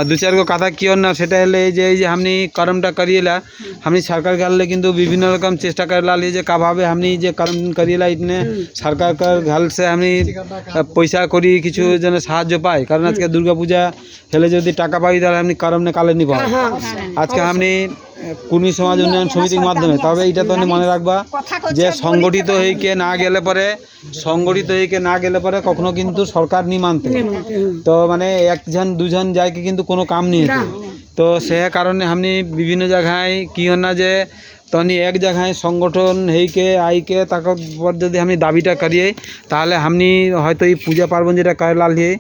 दो चार गो कथा क्यों ना सेटा हले जे हमनी कर्मटा करिएला हमनी सरकार गाले किन्तु विभिन्न रकम चेष्टा करला लिए जे काभाबे हमनी जे कर्म करिएला इतने सरकार का गाल से हमनी पैसा करी किछु जन साहाय्य पाई कारण आज के दुर्गा पूजा हेले यदि टाका पाई ताहले हमनी कर्म ने काले निबा आज के हमनी कुर्मी समाज उन्नयन समितिर माध्यमे तबे এটা তো মনে রাখবা যে সংগঠিত হইকে না গেলে পরে কখনো কিন্তু সরকার নি মানতে তো মানে একজন দুজন যায় কি কিন্তু কোনো কাম নেই তো সে কারণে हमनी বিভিন্ন জায়গায় কি হনা যে तनी एक जगह संगठन हेके आईके तारपर यदि हमनी दाबीटा करिए ताहले हमनी हयतो ई पूजा पार्बण जेटा करला लिए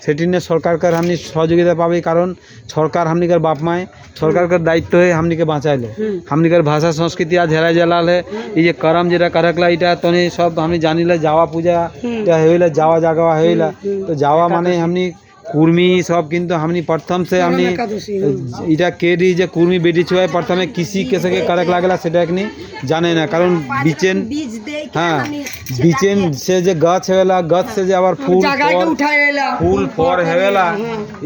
सेटी ने सरकार कर हमनी सहयोगिता पाबे कारण सरकार हमनी कर बाप माय सरकार कर दायित्व है हमनी के बाँचाइले हमनी कर भाषा संस्कृति आज हेरा जलाले ई जे करम जेटा करकला इटा तनी सब हमनी जानिले जावा पूजा हेला जावा जागवा हेला तो जावा माने हमनी कुर्मी सब किन्तु हमनी प्रथम से हमनी इटा केरी जे कुर्मी बेटी छुआ प्रथमे किसी कैसे के करक लागला सेटा एकनी जाने ना कारण बीचेन हाँ बीचेन से जे गाछ हेला गाछ से जे आबार फूल फल हेला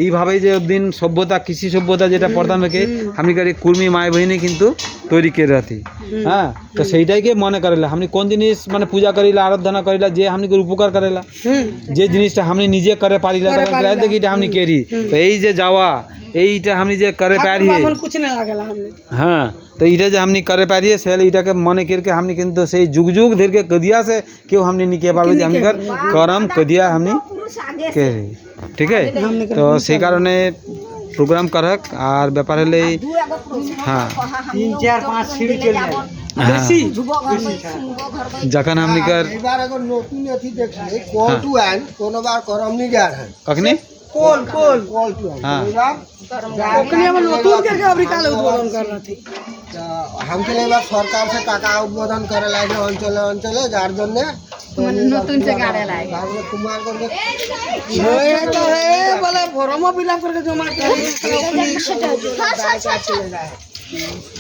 ई भावे जे दिन सभ्यता कृषि सभ्यता जेटा प्रथम के हमनी करे कुर्मी माय बहिनी किन्तु तैयारी कर रहती हाँ तो सेटाई के मने करेला हमनी कोन जिनिस माने पूजा करिला आराधना करिला जे हमनी के उपकार करेला जे जिनिसटा हमनी निजे करे पारिला देखि हमनी केरी तो এই যে যাওয়া এইটা हमनी जे करे पारी कुछ ना लागला हमनी हाँ तो इटा जे हमनी करे पारी सेल इटा के मने करके हमनी किन्तु से जुग जुग धीर के कदिया से क्यों हमनी निके पारबे जे हमनी कर करम कदिया हमनी केरी ठीक है तो से कारणे प्रोग्राम करक और व्यापार हले हाँ 3 4 5 सीढ़ी चल जाए बेसी जखन हमनी कर एबार अगर नतुन अथी देखले कॉल टू एंड कोनो बार करम नहीं जा रहा है कखनी कॉल टू एंड हाँ ओकने हम नतुन करके अफ्रीका ले उद्बोधन करना थी हम के एबार सरकार से टाका उद्बोधन करे लागे अंचले जार जन्ने नतुन से गाड़े लागे कुमार करके होए तो है बोले फॉर्म फिलअप करके जमा कर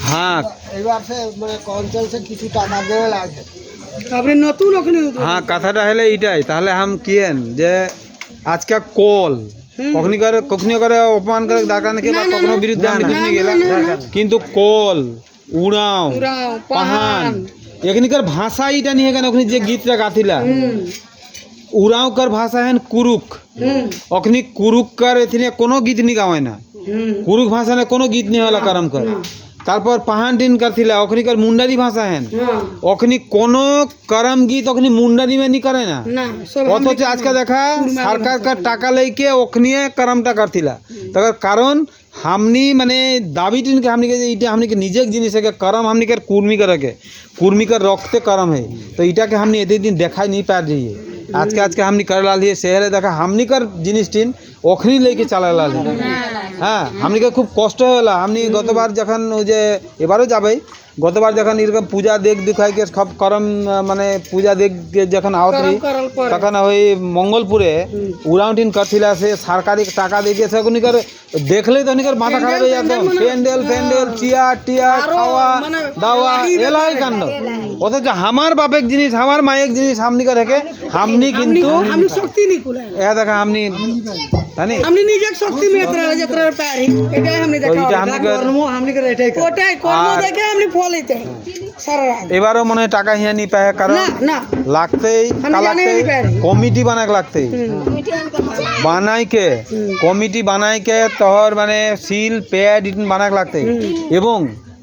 हाँ एबार से মানে কাউন্সিল से কিছু টাকা দেওয়া লাগে আপনি নতুন ওখানে हाँ कथाटा हेले इटाई ताहले हम किएन जे आज का कॉल कखनी करे अपमान करे दरकार नहीं के कखनो विरुद्ध हम कुछ नहीं गेला किंतु कॉल उड़ाव पहान एकनिकर भाषा इटा नहीं है ओखनी जे गीतटा गाथिला उड़ाव कर भाषा है कुरुक ओखनी कुरुक कर एथिने कोनो गीत नहीं गावे ना कुरुक भाषा ने कोनो गीत नहीं होला करम कर तारपर पहान दिन करथिला ओखनी कर मुंडारी भाषा है ओखनी कोनो करम गीत ओखनी मुंडारी में नहीं करे ना অথচ আজকে দেখা সরকার का টাকা लेके ओखनी करमटा करथिला तकर कारण हमनी माने दाबी टिन के हमनी के इटा हमनी के निजे जिनिस के करम हमनी के कुर्मी का रखते करम है तो इटा के हमनी एते दिन देखाई नहीं पा रही है आज के हमनी कर लालिए शहरे देखा हमनी कर जिनिस टिन ओखनी लेके चला लाली हाँ हमनी के खूब कष्ट होला हमनी गतबार जखन ओ जे एबारो जाबे गतबार जखन इरकम पूजा दिखाई के सब करम माने पूजा देख के जखन आवत रही तखन ओई मंगलपुरे उड़ाउटिन करथिला से सरकारी टाका देके से कोनी कर देखले तो निकर माथा खराब हो जातो पेंडल चिया टिया खावा दावा एलाई कांड অথচ हमार बापेक जिनिस हमार मायेक जिनिस हमनी कर के हमनी किंतु हम शक्ति नहीं कुला ए देखा हमनी तानी हमनी निजे शक्ति में जतरा पारी एटाই हमनी देखा कर्म हमनी कर एटाই ओटाই कर्म देखे हमनी फल लेते सारा এবারও মনে হয় টাকা হিয়া নি পায় কারণ না লাগতেই কমিটি বানাক লাগতেই কমিটি বানাই के तोहर माने सील पैड इटन बानाक लागते এবং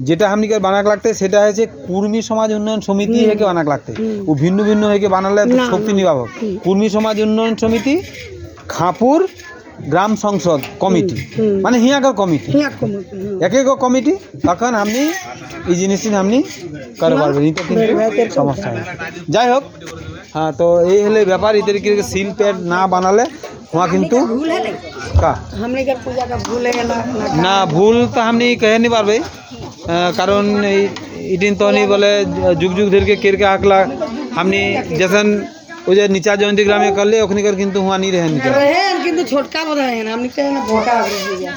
যেটা हमनी के बानाक लागते সেটা হচ্ছে কুর্মী সমাজ উন্নয়ন সমিতি হেকে বানাক লাগতে ও ভিন্ন ভিন্ন হেকে বানালে শক্তি নিবাবক কুর্মী সমাজ উন্নয়ন সমিতি খাপুর ग्राम संसद कमिटी माने हियाकर कमिटी एक एक कमिटी तखन हमनी ई जिनिस हमनी कर पारबे नहीं तो किन्तु समस्या है যাই হোক हाँ तो এই হলে ব্যাপার এই তরিকে सील पैड ना बनाले वहाँ किन्तु का हमनी के पूजा का भूल है ना भूल तो हमनी कहे नहीं पारबे कारण इदिन तो नहीं बोले जुग जुग धीर के केर के आकला हमनी जैसन ওই যে নিচা জয়ন্তী গ্রামে করলে ওখানকার কিন্তু হুয়া নি রেহেন নিতে रहेन किंतु छोटका बड़ा है हमनी के ना भोका आगे हो गया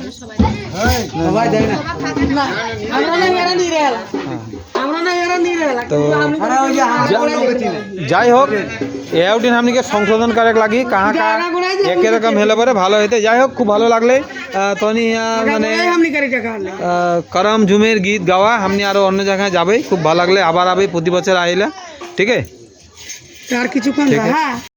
সবাই দেয় না ना हमरा ना यारा नहीं रहेला हमरा ना यारा नहीं रहेला तो আরে ওই যে হাঙ্গা লোকে চিনে যাই হোক এউটিন हमनी সংশোধন करे लागी कहाँ का एक रकम हेले परे ভালো হইতে যাই হোক খুব ভালো লাগলে তনি মানে हमनी करे जगह ले করম ঝুমের গীত গাওয়া हमनी আরো অন্য জায়গায় যাবে খুব ভালো লাগলে আবার আবে প্রতি বছর আইলা ঠিক আছে यार किछु कौन रहा